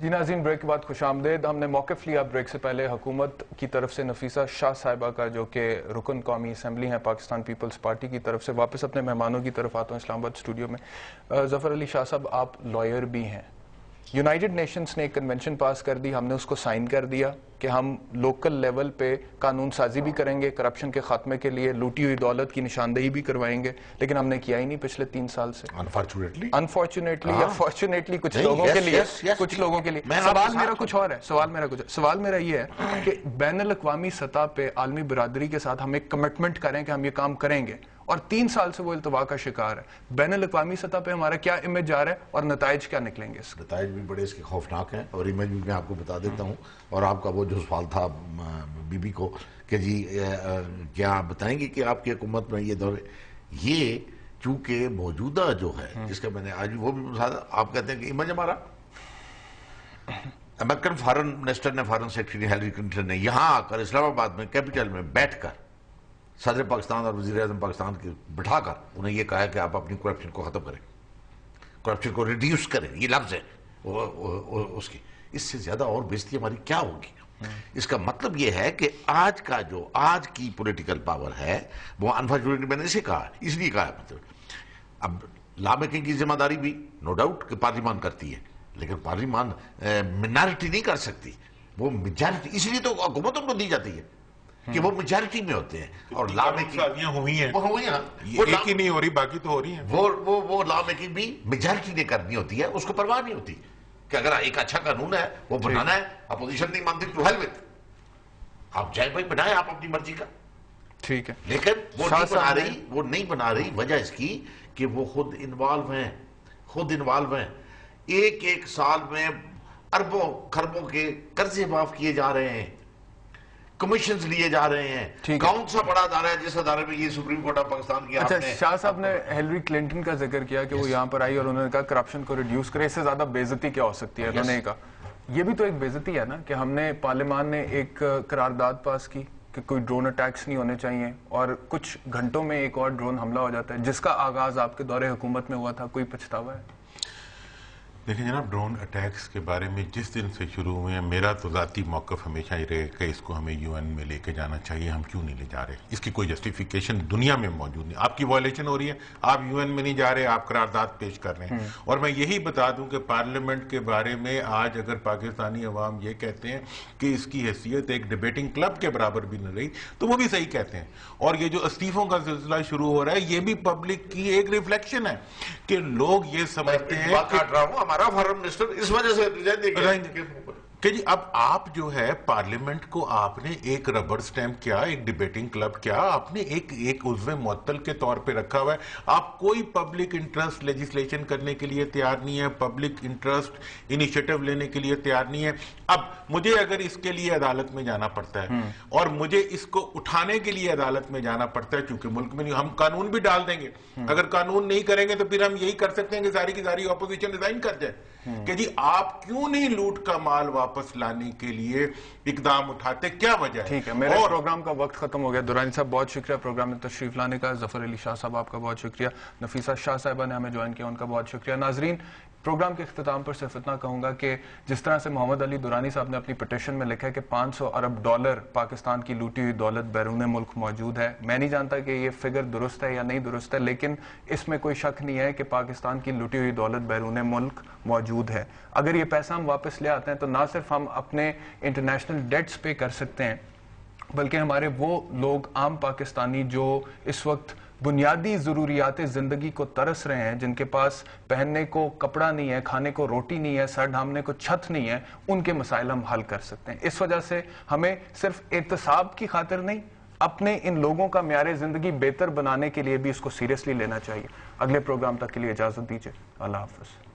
جی ناظرین، بریک کے بعد خوش آمدید. ہم نے موقف لیا بریک سے پہلے حکومت کی طرف سے نفیسہ شاہ صاحبہ کا، جو کہ رکن قومی اسمبلی ہیں پاکستان پیپلز پارٹی کی طرف سے. واپس اپنے مہمانوں کی طرف آتا ہوں اسلام آباد اسٹوڈیو میں. ظفر علی شاہ صاحب، آپ لائر بھی ہیں. یونائٹڈ نیشنز نے ایک کنونشن پاس کر دی، ہم نے اس کو سائن کر دیا کہ ہم لوکل لیول پہ قانون سازی بھی کریں گے، کرپشن کے خاتمے کے لیے لوٹی ہوئی دولت کی نشاندہی بھی کروائیں گے، لیکن ہم نے کیا ہی نہیں پچھلے 3 سال سے. انفارچونیٹلی یا فارچونیٹلی کچھ لوگوں کے لیے سوال میرا کچھ اور ہے. سوال میرا یہ ہے کہ بین الاقوامی سطح پہ عالمی برادری کے ساتھ ہم ایک کمٹمنٹ کریں کہ ہم یہ کام کریں گے، اور 3 سال سے وہ التوا کا شکار ہے. بین الاقوامی سطح پہ ہمارا کیا امیج جا رہا ہے اور نتائج کیا نکلیں گے؟ نتائج بھی بڑے اس کے خوفناک ہیں، اور امیج بھی میں آپ کو بتا دیتا ہوں. اور آپ کا وہ جو سوال تھا بی بی کو کہ جی کیا آپ بتائیں گے کہ آپ کی حکومت میں یہ دور، یہ چونکہ موجودہ جو ہے جس کا میں نے آج وہ بھی آپ کہتے ہیں کہ امیج ہمارا، امریکن فارن منسٹر نے، فارن سیکرٹری ہیلری کلنٹن نے یہاں آ کر اسلام آباد میں کیپٹل میں بیٹھ کر صدر پاکستان اور وزیر اعظم پاکستان کے بٹھا کر انہیں یہ کہا ہے کہ آپ اپنی کرپشن کو ختم کریں، کرپشن کو ریڈیوس کریں. یہ لفظ ہے اس کی. اس سے زیادہ اور بےزتی ہماری کیا ہوگی؟ اس کا مطلب یہ ہے کہ آج کی پولیٹیکل پاور ہے وہ انفارچونیٹلی میں نے اسے کہا، اس لیے کہا ہے. اب لا میکنگ کی ذمہ داری بھی نو ڈاؤٹ کہ پارلیمان کرتی ہے، لیکن پارلیمان منارٹی نہیں کر سکتی، وہ میجارٹی. اس لیے تو حکومتوں کو دی جاتی ہے کہ وہ میجارٹی میں ہوتے ہیں. اور لا میکنگ ہوئی ہیں، وہ ایک ہی نہیں ہو رہی، باقی تو ہو رہی ہیں. وہ لا میکنگ بھی میجارٹی نے کرنی ہوتی ہے. اس کو پرواہ نہیں ہوتی کہ اگر ایک اچھا قانون ہے وہ بنانا ہے، اپوزیشن نہیں مانتی تو ہیل وتھ، آپ جائے بھائی بنائیں آپ اپنی مرضی کا. ٹھیک ہے، لیکن وہ نہیں بنا رہی. وجہ اس کی کہ وہ خود انوالو ہیں. ایک سال میں اربوں خربوں کے قرضے معاف کیے جا رہے ہیں، کمیشنز لیے جا رہے ہیں. کون سا بڑا ادارہ ہے جس ادارے میں یہ سپریم کورٹ آف پاکستان کی؟ اچھا، شاہ صاحب نے ہیلری کلنٹن کا ذکر کیا کہ وہ یہاں پر آئی اور انہوں نے کہا کرپشن کو ریڈیوس کرے. اس سے زیادہ بے عزتی کیا ہو سکتی ہے؟ انہوں نے کہا یہ بھی تو ایک بے عزتی ہے نا کہ ہم نے پارلیمان نے ایک قرارداد پاس کی کہ کوئی ڈرون اٹیکس نہیں ہونے چاہیے، اور کچھ گھنٹوں میں ایک اور ڈرون حملہ ہو جاتا ہے جس کا آغاز آپ کے دور حکومت میں ہوا تھا. کوئی پچھتاوا ہے؟ دیکھیں جناب، ڈرون اٹیکس کے بارے میں جس دن سے شروع ہوئے ہیں میرا تو ذاتی موقف ہمیشہ یہ رہے کہ اس کو ہمیں یو این میں لے کے جانا چاہیے. ہم کیوں نہیں لے جا رہے؟ اس کی کوئی جسٹیفیکیشن دنیا میں موجود نہیں. آپ کی وائلیشن ہو رہی ہے، آپ یو این میں نہیں جا رہے، آپ قرارداد پیش کر رہے ہیں. اور میں یہی بتا دوں کہ پارلیمنٹ کے بارے میں آج اگر پاکستانی عوام یہ کہتے ہیں کہ اس کی حیثیت ایک ڈیبیٹنگ کلب کے برابر بھی نہ رہی تو وہ بھی صحیح کہتے ہیں. اور یہ جو استعفوں کا سلسلہ شروع ہو رہا ہے یہ بھی پبلک کی ایک ریفلیکشن ہے کہ لوگ یہ سمجھتے ہیں ہمارا فارن منسٹر اس وجہ سے کہ جی اب آپ جو ہے پارلیمنٹ کو آپ نے ایک ربڑ سٹیمپ کیا، ایک ڈیبیٹنگ کلب کیا، آپ نے ایک عضو معطل کے طور پہ رکھا ہوا ہے. آپ کوئی پبلک انٹرسٹ لیجسلیشن کرنے کے لیے تیار نہیں ہے، پبلک انٹرسٹ انیشیٹو لینے کے لیے تیار نہیں ہے. اب مجھے اگر اس کے لیے عدالت میں جانا پڑتا ہے اور مجھے اس کو اٹھانے کے لیے عدالت میں جانا پڑتا ہے، چونکہ ملک میں نہیں، ہم قانون بھی ڈال دیں گے. اگر قانون نہیں کریں گے تو پھر ہم یہی کر سکتے ہیں کہ ساری کی ساری اپوزیشن ریزائن کر جائے کہ جی آپ کیوں نہیں لوٹ کا مال واپس لانے کے لیے اقدام اٹھاتے، کیا وجہ ہے؟ ٹھیک ہے، میرے پروگرام کا وقت ختم ہو گیا. درانی صاحب بہت شکریہ پروگرام میں تشریف لانے کا. ظفر علی شاہ صاحب آپ کا بہت شکریہ. نفیسہ شاہ صاحبہ نے ہمیں جوائن کیا، ان کا بہت شکریہ. ناظرین، پروگرام کے اختتام پر صرف اتنا کہوں گا کہ جس طرح سے محمد علی درانی صاحب نے اپنی پٹیشن میں لکھا ہے کہ 500 ارب ڈالر پاکستان کی لوٹی ہوئی دولت بیرون ملک موجود ہے. میں نہیں جانتا کہ یہ فگر درست ہے یا نہیں درست ہے، لیکن اس میں کوئی شک نہیں ہے کہ پاکستان کی لوٹی ہوئی دولت بیرون ملک موجود ہے. اگر یہ پیسہ ہم واپس لے آتے ہیں تو نہ صرف ہم اپنے انٹرنیشنل ڈیٹس پے کر سکتے ہیں، بلکہ ہمارے وہ لوگ عام پاکستانی جو اس وقت بنیادی ضروریات زندگی کو ترس رہے ہیں، جن کے پاس پہننے کو کپڑا نہیں ہے، کھانے کو روٹی نہیں ہے، سر ڈھانپنے کو چھت نہیں ہے، ان کے مسائل ہم حل کر سکتے ہیں. اس وجہ سے ہمیں صرف احتساب کی خاطر نہیں، اپنے ان لوگوں کا معیار زندگی بہتر بنانے کے لیے بھی اس کو سیریسلی لینا چاہیے. اگلے پروگرام تک کے لیے اجازت دیجیے. اللہ حافظ.